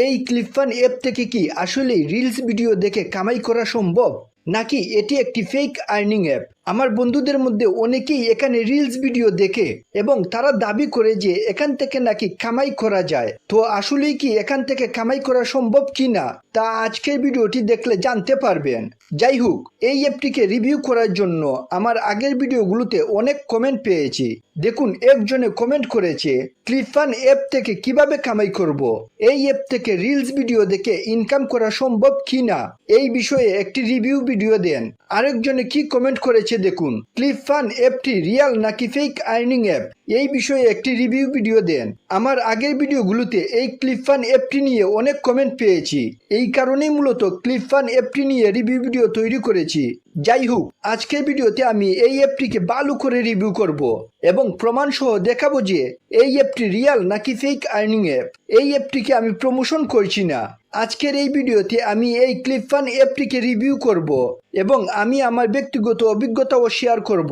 এই ক্লিপফান অ্যাপ থেকে কি আসলে রিলস ভিডিও দেখে কামাই করা সম্ভব, নাকি এটি একটি ফেক আর্নিং অ্যাপ? আমার বন্ধুদের মধ্যে অনেকেই এখানে রিলস ভিডিও দেখে এবং তারা দাবি করে যে এখান থেকে নাকি কামাই করা যায়। তো আসলেই কি এখান থেকে কামাই করা সম্ভব কিনা তা আজকের ভিডিওটি দেখলে জানতে পারবেন। যাই হোক, এই অ্যাপটিকে রিভিউ করার জন্য আমার আগের ভিডিওগুলোতে অনেক কমেন্ট পেয়েছি। দেখুন, একজনে কমেন্ট করেছে ক্লিপফান অ্যাপ থেকে কিভাবে কামাই করব, এই অ্যাপ থেকে রিলস ভিডিও দেখে ইনকাম করা সম্ভব কিনা এই বিষয়ে একটি রিভিউ ভিডিও দেন। আরেকজনে কি কমেন্ট করেছে দেখুন, ক্লিপফান অ্যাপটি রিয়াল নাকি ফেক আর্নিং অ্যাপ এই বিষয়ে একটি রিভিউ ভিডিও দেন। আমার আগের ভিডিওগুলোতে এই ক্লিপফান অ্যাপটি নিয়ে অনেক কমেন্ট পেয়েছি, এই কারণেই মূলত ক্লিপফান অ্যাপটি নিয়ে রিভিউ ভিডিও তৈরি করেছি। যাই হোক, আজকের ভিডিওতে আমি এই অ্যাপটিকে ভালো করে রিভিউ করব এবং প্রমাণ সহ দেখাবো যে এই অ্যাপটি রিয়াল নাকি ফেক আর্নিং অ্যাপ। এই অ্যাপটিকে আমি প্রমোশন করছি না। আজকের এই ভিডিওতে আমি এই ক্লিপফান অ্যাপটিকে রিভিউ করব এবং আমি আমার ব্যক্তিগত অভিজ্ঞতাও শেয়ার করব।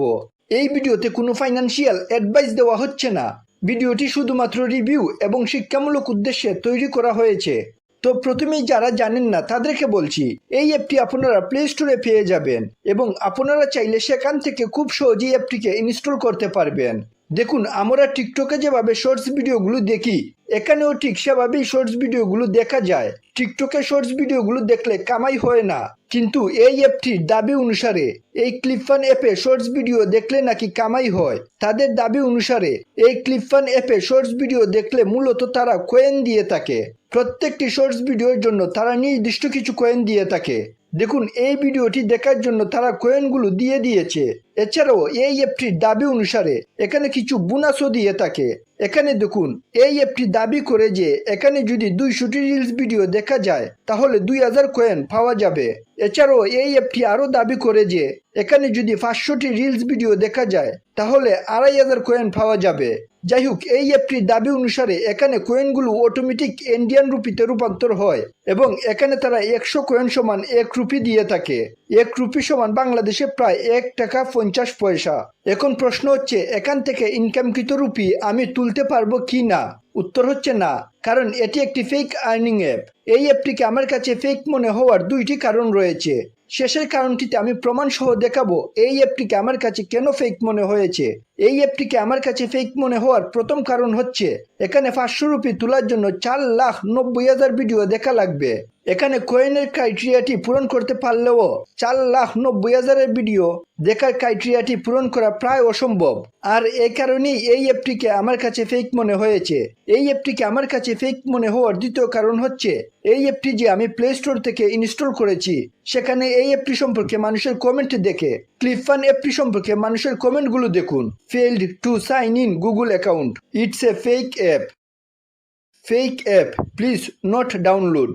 এই ভিডিওতে কোনো ফাইন্যান্সিয়াল অ্যাডভাইস দেওয়া হচ্ছে না। ভিডিওটি শুধুমাত্র রিভিউ এবং শিক্ষামূলক উদ্দেশ্যে তৈরি করা হয়েছে। তো প্রথমেই যারা জানেন না তাদেরকে বলছি, এই অ্যাপটি আপনারা প্লে স্টোরে পেয়ে যাবেন এবং আপনারা চাইলে সেখান থেকে খুব সহজেই অ্যাপটিকে ইনস্টল করতে পারবেন। দেখুন, আমরা টিকটকে যেভাবে শর্টস ভিডিওগুলো দেখি, এখানেও ঠিক সেভাবেই শর্টস ভিডিওগুলো দেখা যায়। টিকটকে শর্টস ভিডিওগুলো দেখলে কামাই হয় না, কিন্তু এই অ্যাপটির দাবি অনুসারে এই ক্লিপফান অ্যাপে শর্টস ভিডিও দেখলে নাকি কামাই হয়। তাদের দাবি অনুসারে এই ক্লিপফান অ্যাপে শর্টস ভিডিও দেখলে মূলত তারা কয়েন দিয়ে থাকে। প্রত্যেকটি শর্টস ভিডিওর জন্য তারা নির্দিষ্ট কিছু কয়েন দিয়ে থাকে। দেখুন, এই ভিডিওটি দেখার জন্য তারা কয়েনগুলো দিয়ে দিয়েছে। এছাড়াও এই অ্যাপটির দাবি অনুসারে এখানে কিছু বোনাসও দিয়ে থাকে। এখানে দেখুন, এই অ্যাপটি দাবি করে যে এখানে যদি 200টি রিলস ভিডিও দেখা যায় তাহলে 2000 কয়েন পাওয়া যাবে। এছাড়াও এই অ্যাপটি আরও দাবি করে যে এখানে যদি 500টি রিলস ভিডিও দেখা যায় তাহলে 2500 কয়েন পাওয়া যাবে। যাই হোক, এই অ্যাপটির দাবি অনুসারে এখানে কয়েনগুলো অটোমেটিক ইন্ডিয়ান রুপিতে রূপান্তর হয় এবং এখানে তারা 100 কয়েন সমান 1 রুপি দিয়ে থাকে। 1 রুপি সমান বাংলাদেশে প্রায় 1 টাকা 50 পয়সা। এখন প্রশ্ন হচ্ছে, এখান থেকে ইনকামকৃত রুপি আমি তুলতে পারবো কি না? উত্তর হচ্ছে না, কারণ এটি একটি ফেক আর্নিং অ্যাপ। এই অ্যাপটিকে আমার কাছে ফেক মনে হওয়ার দুইটি কারণ রয়েছে। শেষের কারণটিতে আমি প্রমাণ সহ দেখাবো এই অ্যাপটিকে আমার কাছে কেন ফেক মনে হয়েছে। এই অ্যাপটিকে আমার কাছে ফেক মনে হওয়ার প্রথম কারণ হচ্ছে, এখানে 500 রুপি তোলার জন্য 4,90,000 ভিডিও দেখা লাগবে। এখানে কয়েনের ক্রাইটেরিয়াটি পূরণ করতে পারলেও 4,90,000 ভিডিও দেখার ক্রাইটেরিয়াটি পূরণ করা প্রায় অসম্ভব। আর এই কারণেই এই অ্যাপটিকে আমার কাছে ফেক মনে হয়েছে। এই অ্যাপটিকে আমার কাছে ফেক মনে হওয়ার দ্বিতীয় কারণ হচ্ছে, এই অ্যাপটি যে আমি প্লে স্টোর থেকে ইনস্টল করেছি সেখানে এই অ্যাপটি সম্পর্কে মানুষের কমেন্ট দেখে, ক্লিপফান অ্যাপটি সম্পর্কে মানুষের কমেন্টগুলো দেখুন। failed to sign in Google account, it's a fake app, please not download।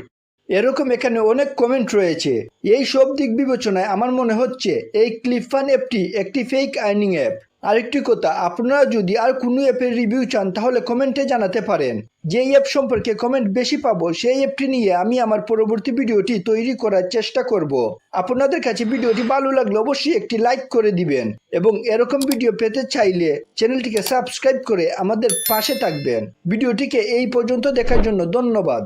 এরকম এখানে অনেক কমেন্ট রয়েছে। এই সব দিক বিবেচনায় আমার মনে হচ্ছে এই ক্লিপফান অ্যাপটি একটি ফেক আর্নিং অ্যাপ। আরেকটি কথা, আপনারা যদি আর কোনো অ্যাপের রিভিউ চান তাহলে কমেন্টে জানাতে পারেন। যেই অ্যাপ সম্পর্কে কমেন্ট বেশি পাবো সেই অ্যাপটি নিয়ে আমি আমার পরবর্তী ভিডিওটি তৈরি করার চেষ্টা করব। আপনাদের কাছে ভিডিওটি ভালো লাগলে অবশ্যই একটি লাইক করে দিবেন এবং এরকম ভিডিও পেতে চাইলে চ্যানেলটিকে সাবস্ক্রাইব করে আমাদের পাশে থাকবেন। ভিডিওটিকে এই পর্যন্ত দেখার জন্য ধন্যবাদ।